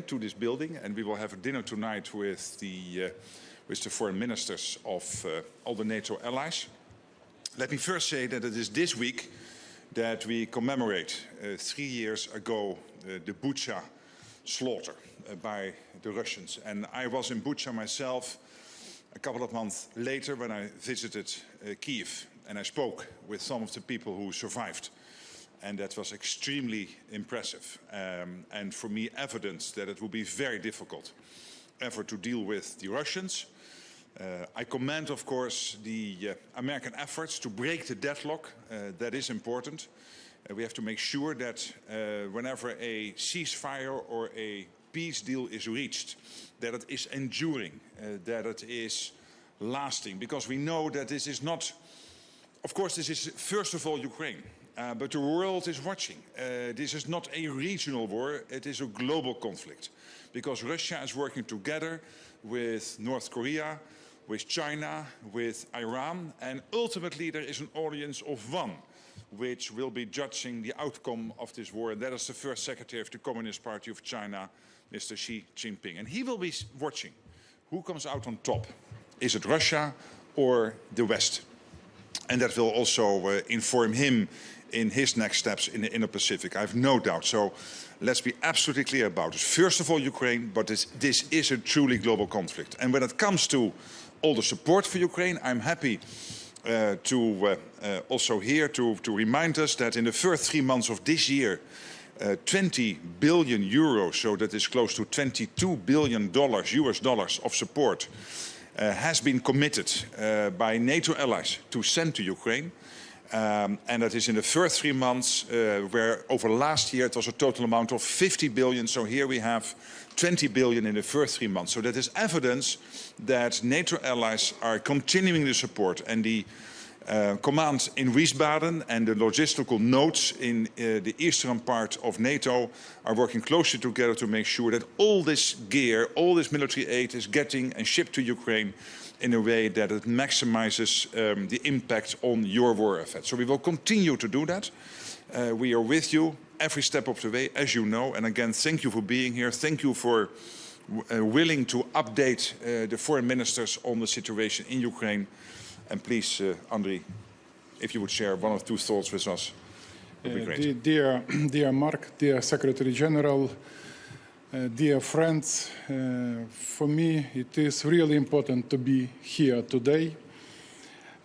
to this building, and we will have a dinner tonight with the foreign ministers of all the NATO allies. Let me first say that it is this week that we commemorate 3 years ago the Bucha slaughter by the Russians. And I was in Bucha myself a couple of months later when I visited Kiev, and I spoke with some of the people who survived. And that was extremely impressive, and for me evidence that it will be very difficult ever to deal with the Russians. I commend, of course, the American efforts to break the deadlock. That is important. We have to make sure that whenever a ceasefire or a peace deal is reached, that it is enduring, that it is lasting, because we know that this is not, of course, this is first of all Ukraine. But the world is watching. This is not a regional war, it is a global conflict. Because Russia is working together with North Korea, with China, with Iran, and ultimately there is an audience of one which will be judging the outcome of this war, and that is the first Secretary of the Communist Party of China, Mr. Xi Jinping. And he will be watching who comes out on top. Is it Russia or the West? And that will also inform him in his next steps in the Indo-Pacific. I have no doubt. So let's be absolutely clear about it. First of all, Ukraine, but this is a truly global conflict. And when it comes to all the support for Ukraine, I'm happy to also here to remind us that in the first 3 months of this year, 20 billion euros, so that is close to $22 billion US dollars of support, has been committed by NATO allies to send to Ukraine. And that is in the first 3 months, where over last year it was a total amount of 50 billion. So here we have 20 billion in the first 3 months. So that is evidence that NATO allies are continuing the support. And the command in Wiesbaden and the logistical nodes in the eastern part of NATO are working closely together to make sure that all this gear, all this military aid is getting and shipped to Ukraine in a way that it maximizes the impact on your war effort. So we will continue to do that. We are with you every step of the way, as you know. And again, thank you for being here. Thank you for willing to update the foreign ministers on the situation in Ukraine. And please, Andrea, if you would share 1 or 2 thoughts with us, would be great. Dear Mark, dear Secretary General, dear friends, for me it is really important to be here today.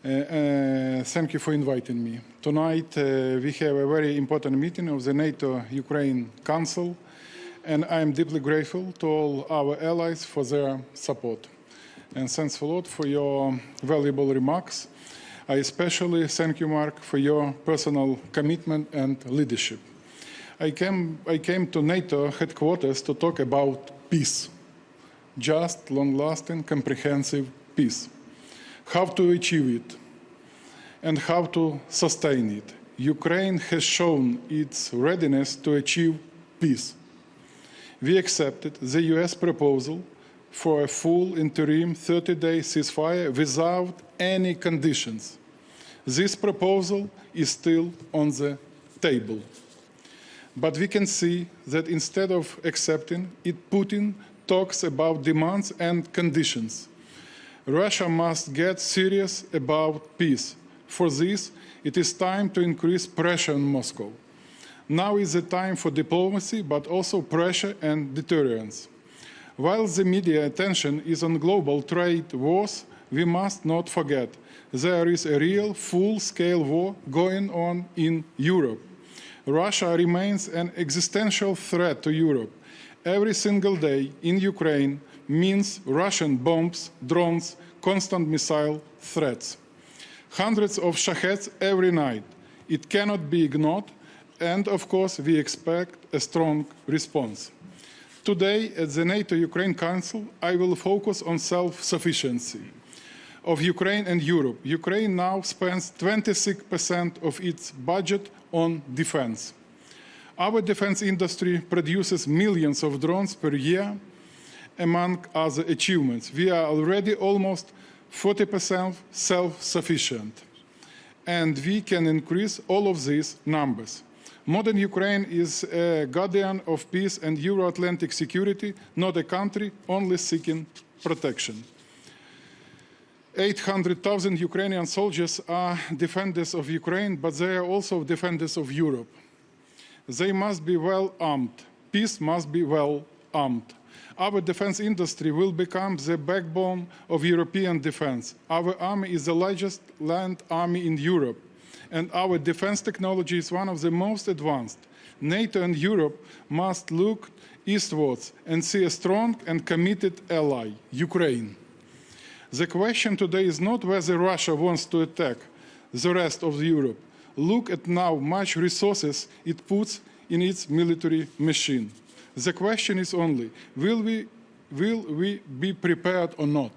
Thank you for inviting me. Tonight we have a very important meeting of the NATO-Ukraine Council, and I am deeply grateful to all our allies for their support. And thanks a lot for your valuable remarks. I especially thank you, Mark, for your personal commitment and leadership. I came to NATO headquarters to talk about peace, just, long-lasting, comprehensive peace. How to achieve it and how to sustain it. Ukraine has shown its readiness to achieve peace. We accepted the US proposal for a full interim 30-day ceasefire without any conditions. This proposal is still on the table. But we can see that instead of accepting it, Putin talks about demands and conditions. Russia must get serious about peace. For this, it is time to increase pressure on Moscow. Now is the time for diplomacy, but also pressure and deterrence. While the media attention is on global trade wars, we must not forget there is a real full-scale war going on in Europe. Russia remains an existential threat to Europe. Every single day in Ukraine means Russian bombs, drones, constant missile threats. Hundreds of Shaheds every night. It cannot be ignored, and of course we expect a strong response. Today at the NATO-Ukraine Council, I will focus on self-sufficiency of Ukraine and Europe. Ukraine now spends 26% of its budget on defense. Our defense industry produces millions of drones per year, among other achievements. We are already almost 40% self-sufficient, and we can increase all of these numbers. Modern Ukraine is a guardian of peace and Euro-Atlantic security, not a country only seeking protection. 800,000 Ukrainian soldiers are defenders of Ukraine, but they are also defenders of Europe. They must be well armed. Peace must be well armed. Our defense industry will become the backbone of European defense. Our army is the largest land army in Europe, and our defense technology is one of the most advanced. NATO and Europe must look eastwards and see a strong and committed ally, Ukraine. The question today is not whether Russia wants to attack the rest of Europe. Look at how much resources it puts in its military machine. The question is only, will we be prepared or not?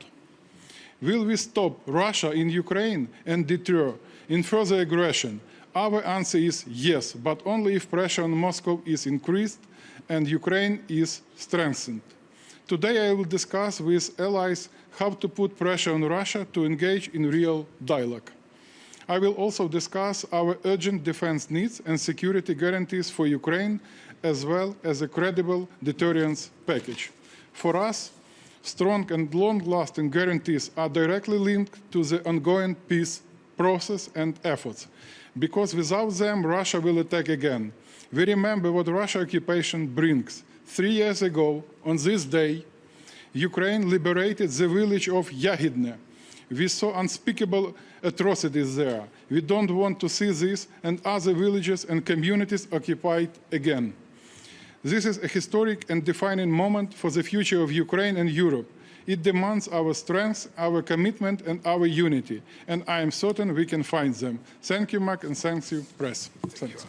Will we stop Russia in Ukraine and deter in further aggression? Our answer is yes, but only if pressure on Moscow is increased and Ukraine is strengthened. Today I will discuss with allies how to put pressure on Russia to engage in real dialogue. I will also discuss our urgent defense needs and security guarantees for Ukraine, as well as a credible deterrence package. For us, strong and long-lasting guarantees are directly linked to the ongoing peace process and efforts, because without them, Russia will attack again. We remember what Russian occupation brings. 3 years ago, on this day, Ukraine liberated the village of Yagidne. We saw unspeakable atrocities there. We don't want to see this and other villages and communities occupied again. This is a historic and defining moment for the future of Ukraine and Europe. It demands our strength, our commitment, and our unity. And I am certain we can find them. Thank you, Mark, and thank you, press. Thank you.